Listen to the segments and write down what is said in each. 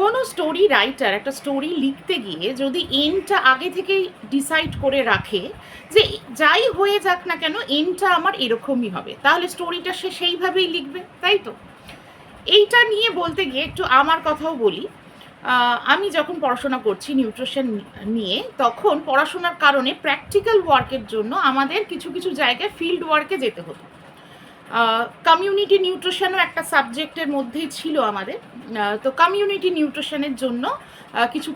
কোনো story writer একটা story লিখতে গিয়ে যদি এন্ডটা আগে থেকেই ডিসাইড করে রাখে যে যাই হয়ে যাক না কেন এন্ডটা আমার এরকমই হবে, তাহলে স্টোরিটা সে সেইভাবেই লিখবে, তাই তো? এইটা নিয়ে বলতে গিয়ে একটু আমার কথাও বলি। আমি যখন পড়াশোনা করছি নিউট্রিশন নিয়ে, তখন পড়াশোনার কারণে প্র্যাকটিক্যাল ওয়ার্কের জন্য আমাদের কিছু কিছু জায়গায় ফিল্ড ওয়ার্কে যেতে হতো। কমিউনিটি নিউট্রিশনও একটা সাবজেক্টের মধ্যেই ছিল আমাদের। তো কমিউনিটি নিউট্রিশনের জন্য কিছু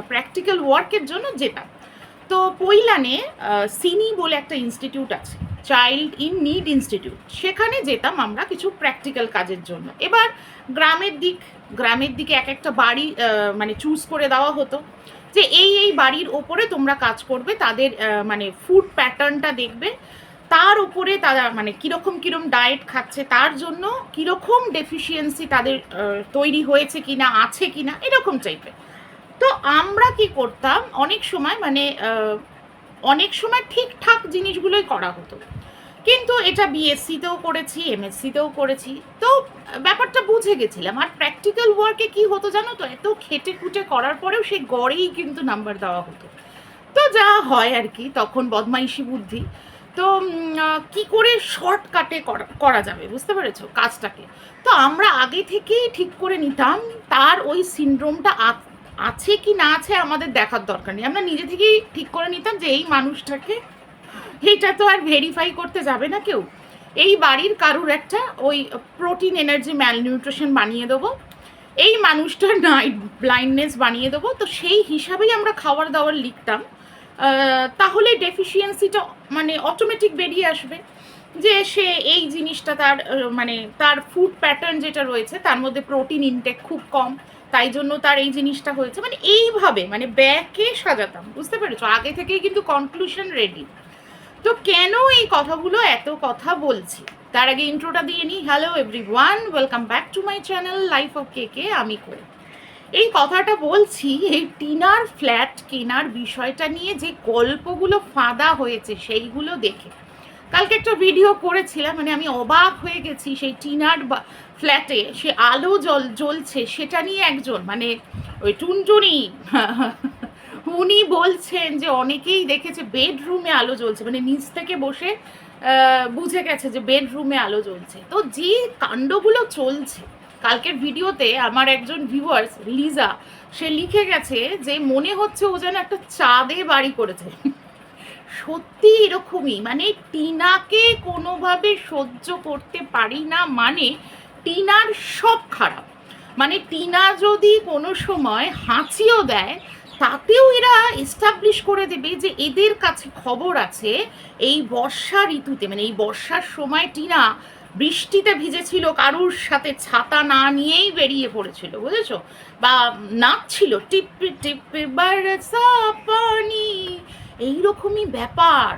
প্র্যাকটিক্যাল ওয়ার্কের জন্য যেতাম। তো পৈলানে সিনি বলে একটা ইনস্টিটিউট আছে, চাইল্ড ইন নিড ইনস্টিটিউট, সেখানে যেতাম আমরা কিছু প্র্যাকটিক্যাল কাজের জন্য। এবার গ্রামের দিকে এক একটা বাড়ি মানে চুজ করে দেওয়া হতো যে এই বাড়ির ওপরে তোমরা কাজ করবে, তাদের মানে ফুড প্যাটার্নটা দেখবে, তার উপরে তারা মানে কীরকম ডায়েট খাচ্ছে, তার জন্য কীরকম ডেফিসিয়েন্সি তাদের তৈরি হয়েছে কিনা, আছে কিনা, এরকম টাইপের। তো আমরা কি করতাম, অনেক সময় ঠিকঠাক জিনিসগুলোই করা হতো, কিন্তু এটা বিএসসিতেও করেছি, এমএসসিতেও করেছি, তো ব্যাপারটা বুঝে গেছিলাম। আর প্র্যাকটিক্যাল ওয়ার্কে কি হতো জানো তো, এত খেটে খুঁটে করার পরেও সেই গড়েই কিন্তু নাম্বার দেওয়া হতো। তো যা হয় আর কি, তখন বদমাইশি বুদ্ধি। তো কি করে শর্টকাটে করা যাবে, বুঝতে পেরেছো কাজটাকে? তো আমরা আগে থেকেই ঠিক করে নিতাম তার ওই সিনড্রোমটা আছে কি না আছে আমাদের দেখার দরকার নেই, আমরা নিজে থেকেই ঠিক করে নিতাম যে এই মানুষটাকে, এইটা তো আর ভেরিফাই করতে যাবে না কেউ, এই বাড়ির কারুর একটা ওই প্রোটিন এনার্জি ম্যালনিউট্রিশন বানিয়ে দেবো, এই মানুষটার নাইট ব্লাইন্ডনেস বানিয়ে দেবো। তো সেই হিসাবেই আমরা খাবার দাবার লিখতাম, তাহলে ডেফিসিয়েন্সিটা মানে অটোমেটিক বেরিয়ে আসবে যে সে এই জিনিসটা তার মানে তার ফুড প্যাটার্ন যেটা রয়েছে তার মধ্যে প্রোটিন ইনটেক খুব কম, তাই জন্য তার এই জিনিসটা হয়েছে। মানে এইভাবে মানে ব্যাকে সাজাতাম, বুঝতে পেরেছো? আগে থেকেই কিন্তু কনক্লুশন রেডি। তো কেন এই কথাগুলো এত কথা বলছি, তার আগে ইন্ট্রোটা দিয়ে নিই। Hello everyone, welcome back to my channel life of কেকে, আমি কই। এই কথাটা বলছি এই টিনার ফ্ল্যাট কেনার বিষয়টা নিয়ে যে গল্পগুলো ফাঁদা হয়েছে সেইগুলো দেখে। কালকে একটা ভিডিও করেছিলাম, মানে আমি অবাক হয়ে গেছি, সেই টিনার ফ্ল্যাটে সে আলো জ্বলছে সেটা নিয়ে একজন মানে ওই টুনটুনি উনি বলছেন যে অনেকেই দেখেছে বেডরুমে আলো জ্বলছে, মানে নিচ থেকে বসে বুঝে গেছে যে বেডরুমে আলো জ্বলছে। তো যে কাণ্ডগুলো চলছে, কালকের ভিডিওতে আমার একজন ভিউয়ার্স লিজা, সে লিখে গেছে যে মনে হচ্ছে ও যেন একটা চাঁদে বাড়ি করেছে। সত্যি এরকমই, মানে টিনাকে কোনোভাবে সহ্য করতে পারি না, মানে টিনার সব খারাপ। মানে টিনা যদি কোনো সময় হাঁচিও দেয় তাতেও এরা এস্টাবলিশ করে দেবে যে এদের কাছে খবর আছে এই বর্ষা ঋতুতে, মানে এই বর্ষার সময় টিনা বৃষ্টিতে ভিজেছিল, কারুর সাথে ছাতা না নিয়েই বেরিয়ে পড়েছিল, বুঝেছো? বা নাচছিল টিপি টিপি বরসা পানি, এইরকমই ব্যাপার।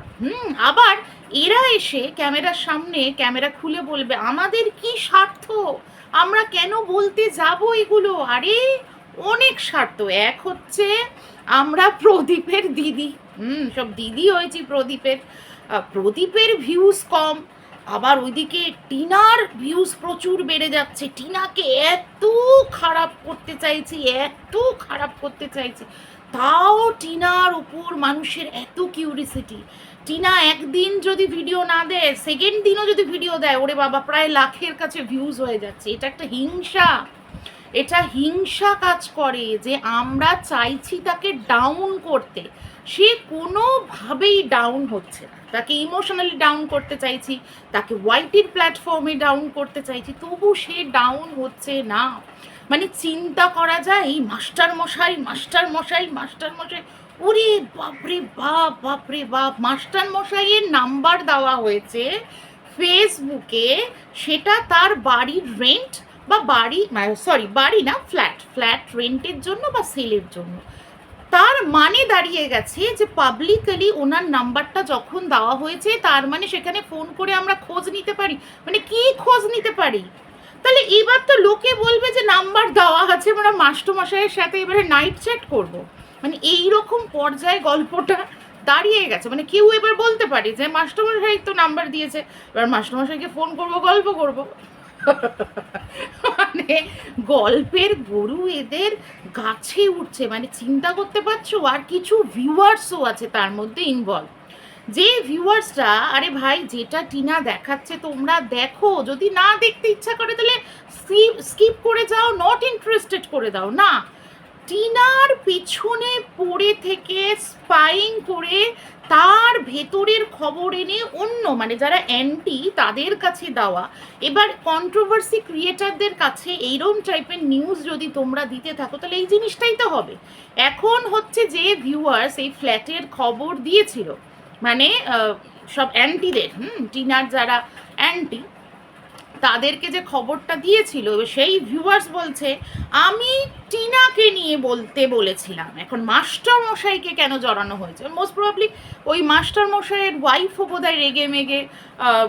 আবার এরা এসে ক্যামেরার সামনে ক্যামেরা খুলে বলবে আমাদের কি স্বার্থ, আমরা কেন বলতে যাব এগুলো। আরে অনেক স্বার্থ। এক হচ্ছে আমরা প্রদীপের দিদি, সব দিদি হয়েছি প্রদীপের ভিউজ কম, আবার ওইদিকে টিনার ভিউজ প্রচুর বেড়ে যাচ্ছে, টিনাকে এত খারাপ করতে চাইছি, তাও টিনার উপর মানুষের এত কিউরিসিটি। টিনা একদিন যদি ভিডিও না দেয়, সেকেন্ড দিনও যদি ভিডিও দেয়, ওরে বাবা প্রায় লাখের কাছে ভিউজ হয়ে যাচ্ছে। এটা একটা হিংসা কাজ করে যে আমরা চাইছি তাকে ডাউন করতে, সে কোনোভাবেই ডাউন হচ্ছে না। তাকে ইমোশনালি ডাউন করতে চাইছি, তাকে ওয়াইটির প্ল্যাটফর্মে ডাউন করতে চাইছি, তবু সে ডাউন হচ্ছে না। মানে চিন্তা করা যায়, এই মাস্টার মশাই ওরে বাপরে বাপ, মাস্টার মশাইয়ের নাম্বার দেওয়া হয়েছে ফেসবুকে, সেটা তার বাড়ির রেন্ট বা বাড়ি না, ফ্ল্যাট রেন্টের জন্য বা সেলের জন্য। তার মানে দাঁড়িয়ে গেছে যে পাবলিকলি ওনার নাম্বারটা যখন দেওয়া হয়েছে, তার মানে সেখানে ফোন করে আমরা খোঁজ নিতে পারি। মানে কি খোঁজ নিতে পারি? তাহলে এবার তো লোকে বলবে যে নাম্বার দেওয়া আছে, আমরা মাস্টারমশাইয়ের সাথে এবারে নাইট চ্যাট করব। মানে এইরকম পর্যায়ে গল্পটা দাঁড়িয়ে গেছে। মানে কেউ এবার বলতে পারে যে মাস্টারমশাই তো নাম্বার দিয়েছে, এবার মাস্টারমশাইকে ফোন করব, গল্প করব। মানে গল্পের গরু এদের গাছে উঠছে, মানে চিন্তা করতে পারছো। আর কিছু ভিউয়ার্সও আছে তার মধ্যে ইনভলভ, যে ভিউয়ার্সরা, আরে ভাই যেটা টিনা দেখাচ্ছে তোমরা দেখো, যদি না দেখতে ইচ্ছা করে তাহলে স্কিপ করে যাও, নট ইন্টারেস্টেড করে দাও না। টিনার পেছনে পড়ে থেকে স্পাইং করে তার ভেতরের খবর এনে অন্য, মানে যারা অ্যান্টি তাদের কাছে দেওয়া। এবার কন্ট্রোভার্সি ক্রিয়েটারদের কাছে এইরকম টাইপের নিউজ যদি তোমরা দিতে থাকো তাহলে এই জিনিসটাই তো হবে। এখন হচ্ছে যে ভিউয়ার্স এই ফ্ল্যাটের খবর দিয়েছিল, মানে সব অ্যান্টিদের, টিনার যারা অ্যান্টি তাদেরকে যে খবরটা দিয়েছিল, সেই ভিউয়ার্স বলছে আমি টিনাকে নিয়ে বলতে বলেছিলাম। এখন মাস্টার মশাইকে কেন জড়ানো হয়েছে? মোস্ট প্রবাবলি ওই মাস্টার মশাইয়ের ওয়াইফও বোধহয় রেগে মেগে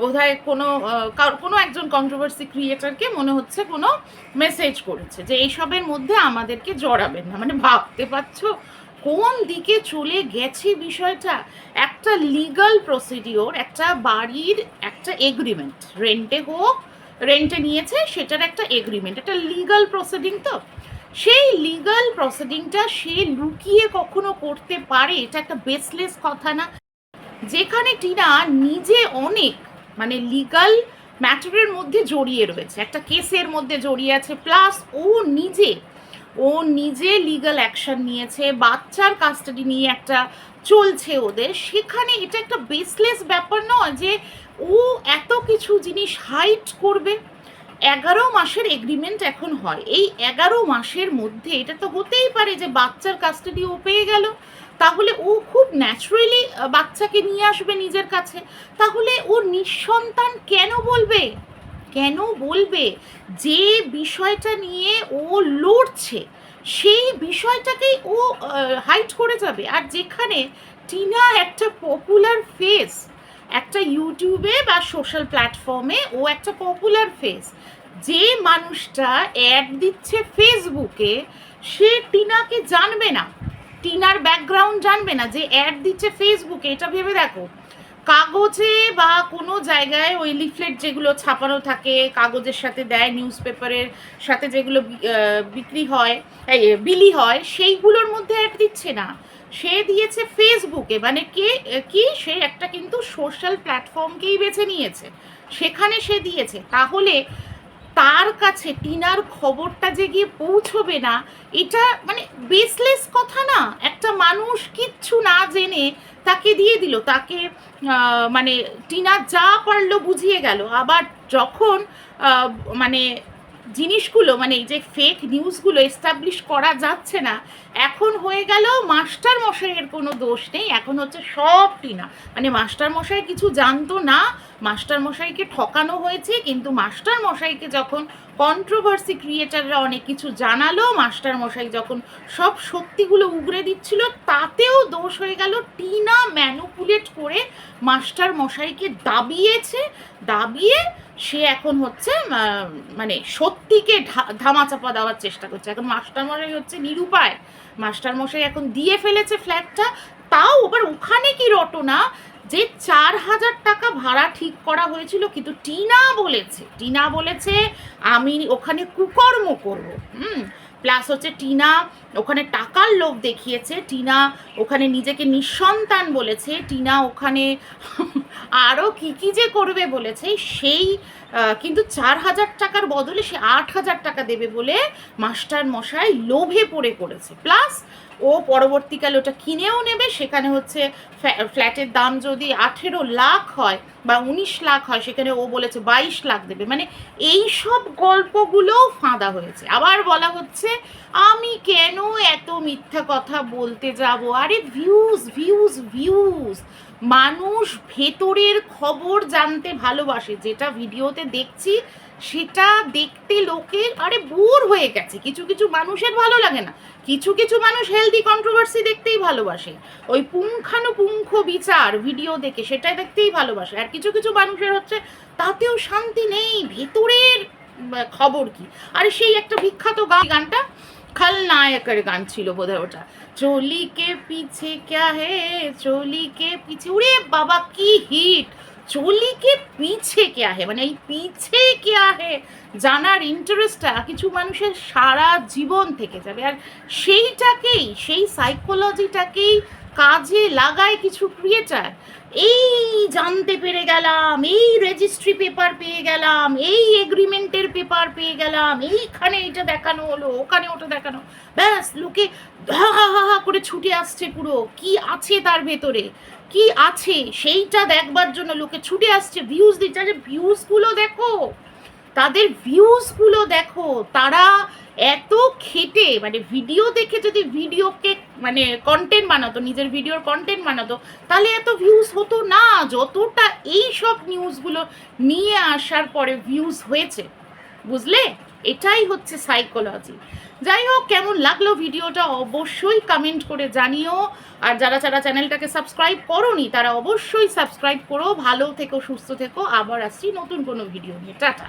বোধহয় কোনো একজন কন্ট্রোভার্সি ক্রিয়েটারকে মনে হচ্ছে কোনো মেসেজ করেছে যে এইসবের মধ্যে আমাদেরকে জড়াবেন না। মানে ভাবতে পারছো কোন দিকে চলে গেছে বিষয়টা। একটা লিগাল প্রসিডিওর, একটা বাড়ির একটা এগ্রিমেন্ট, রেন্টে নিয়েছে সেটার একটা এগ্রিমেন্ট, একটা লিগাল প্রসিডিং। তো সেই লিগাল প্রসিডিংটা সে লুকিয়ে কখনো করতে পারে? এটা একটা বেসলেস কথা না? যেখানে টিনা নিজে অনেক মানে লিগাল ম্যাটারের মধ্যে জড়িয়ে রয়েছে, একটা কেসের মধ্যে জড়িয়ে আছে, প্লাস ও নিজে লিগাল অ্যাকশন নিয়েছে, বাচ্চার কাস্টাডি নিয়ে একটা চলছে ওদের, সেখানে এটা একটা বেসলেস ব্যাপার নয় যে ও এত কিছু জিনিস হাইড করবে। 11 মাসের এগ্রিমেন্ট এখন হয়, এই 11 মাসের মধ্যে এটা তো হতেই পারে যে বাচ্চার কাস্টাডি ও পেয়ে গেল, তাহলে ও খুব ন্যাচারালি বাচ্চাকে নিয়ে আসবে নিজের কাছে। তাহলে ও নিঃসন্তান কেন বলবে যে বিষয়টা নিয়ে ও লড়ছে সেই বিষয়টাকেই ও হাইড করে যাবে? আর যেখানে টিনা একটা পপুলার ফেস, একটা ইউটিউবে বা সোশ্যাল প্ল্যাটফর্মে ও একটা পপুলার ফেস, যে মানুষটা অ্যাড দিচ্ছে ফেসবুকে সে টিনাকে জানবে না, টিনার ব্যাকগ্রাউন্ড জানবে না, যে অ্যাড দিচ্ছে ফেসবুকে। এটা ভেবে দেখো, কাগজে বা কোনো জায়গায় ওই লিফলেট যেগুলো ছাপানো থাকে, কাগজের সাথে দেয়, নিউজ পেপারের সাথে যেগুলো বিক্রি হয়, বিলি হয়, সেইগুলোর মধ্যে অ্যাড দিচ্ছে না, সে দিয়েছে ফেসবুকে। মানে কি সে একটা কিন্তু সোশ্যাল প্ল্যাটফর্মকেই বেছে নিয়েছে, সেখানে সে দিয়েছে। তাহলে তার কাছে টিনার খবরটা যে গিয়ে পৌঁছবে না, এটা মানে বেসলেস কথা না? একটা মানুষ কিচ্ছু না জেনে তাকে দিয়ে দিল, তাকে মানে টিনা যা পারলো বুঝিয়ে গেল। আবার যখন মানে জিনিসগুলো, মানে এই যে ফেক নিউজগুলো এস্টাবলিশ করা যাচ্ছে না, এখন হয়ে গেল মাস্টার মশাইয়ের কোনো দোষ নেই, এখন হচ্ছে সব টিনা। মানে মাস্টার মশাই কিছু জানতো না, মাস্টার মশাইকে ঠকানো হয়েছে, কিন্তু মাস্টার মশাইকে যখন কন্ট্রোভার্সি ক্রিয়েটাররা অনেক কিছু জানালো, মাস্টার মশাই যখন সব সত্যিগুলো উগরে দিচ্ছিল, তাতেও দোষ হয়ে গেল। টিনা ম্যানুপুলেট করে মাস্টার মশাইকে দাবিয়ে সে এখন হচ্ছে মানে সত্যিকে ধামাচাপা দেওয়ার চেষ্টা করছে। এখন মাস্টারমশাই হচ্ছে নিরুপায়, মাস্টারমশাই এখন দিয়ে ফেলেছে ফ্ল্যাটটা, তাও আবার ওখানে কি রটনা যে 4,000 টাকা ভাড়া ঠিক করা হয়েছিল, কিন্তু টিনা বলেছে আমি ওখানে কুকর্ম করবো। প্লাস হচ্ছে টিনা ওখানে টাকার লোভ দেখিয়েছে, টিনা ওখানে নিজেকে নিঃসন্তান বলেছে, টিনা ওখানে আরও কী যে করবে বলেছে, সেই কিন্তু 4,000 টাকার বদলে সে 8,000 টাকা দেবে বলে মাস্টার মশাই লোভে পড়ে করেছে। প্লাস ও পরবর্তীকালে ওটা কিনেও নেবে, সেখানে হচ্ছে ফ্ল্যাটের দাম যদি 18 লাখ হয় বা 19 লাখ হয়, সেখানে ও বলেছে 22 লাখ দেবে। মানে এই সব গল্পগুলোও ফাঁদা হয়েছে। আবার বলা হচ্ছে আমি কেন এত মিথ্যা কথা বলতে যাব? আরে ভিউজ, মানুষ ভেতরের খবর জানতে ভালোবাসে। যেটা ভিডিওতে দেখছি সেটা দেখতে লোকের আরে বোর হয়ে গেছে। কিছু মানুষের ভালো লাগে না, কিছু মানুষ হেলদি কন্ট্রোভার্সি দেখতেই ভালোবাসে, ওই পুঙ্খানুপুঙ্খ বিচার ভিডিও দেখে সেটাই দেখতেই ভালোবাসে। আর কিছু মানুষের হচ্ছে তাতেও শান্তি নেই, ভেতরের খবর কি। আরে সেই একটা বিখ্যাত গানটা খলনায়কের গান ছিল বোধহয় ওটা, চলি কে পিছে ক্যা হে, চলি কে পিছে, ওরে বাবা কি হিট! एक्चुअली के पीछे क्या है, মানে এই পিছে क्या है জানার ইন্টারেস্টটা কিছু মানুষের সারা জীবন থেকে যাবে। আর সেইটাকেই, সেই সাইকোলজিটাকেই কাজে লাগায় কিছু ক্রিয়েটার। এই জানতে পেরে গেলাম, এই রেজিস্ট্রি পেপার পেয়ে গেলাম, এই এগ্রিমেন্টের পেপার পেয়ে গেলাম, এইখানে এটা দেখানো হলো, ওখানে ওটা দেখানো, ব্যাস লোকে হা হা হা হা করে ছুটে আসছে। পুরো কি আছে তার ভেতরে, কি আছে সেইটা দেখবার জন্য লোকে ছুটে আসছে, ভিউজ দিচ্ছে। আরে ভিউজগুলো দেখো, তাদের ভিউজগুলো দেখো, তারা এত খেটে, মানে ভিডিও দেখে যদি ভিডিওকে মানে কন্টেন্ট বানাতো, নিজের ভিডিওর কন্টেন্ট বানাতো, তাহলে এত ভিউজ হতো না যতটা এই সব নিউজগুলো নিয়ে আসার পরে ভিউজ হয়েছে, বুঝলে? এটাই হচ্ছে সাইকোলজি। যাই হোক, কেমন লাগলো ভিডিওটা অবশ্যই কমেন্ট করে জানিও। আর যারা যারা চ্যানেলটাকে সাবস্ক্রাইব করোনি তারা অবশ্যই সাবস্ক্রাইব করো। ভালো থেকো, সুস্থ থেকো। আবার আসছি নতুন কোনো ভিডিও নিয়ে। টাটা।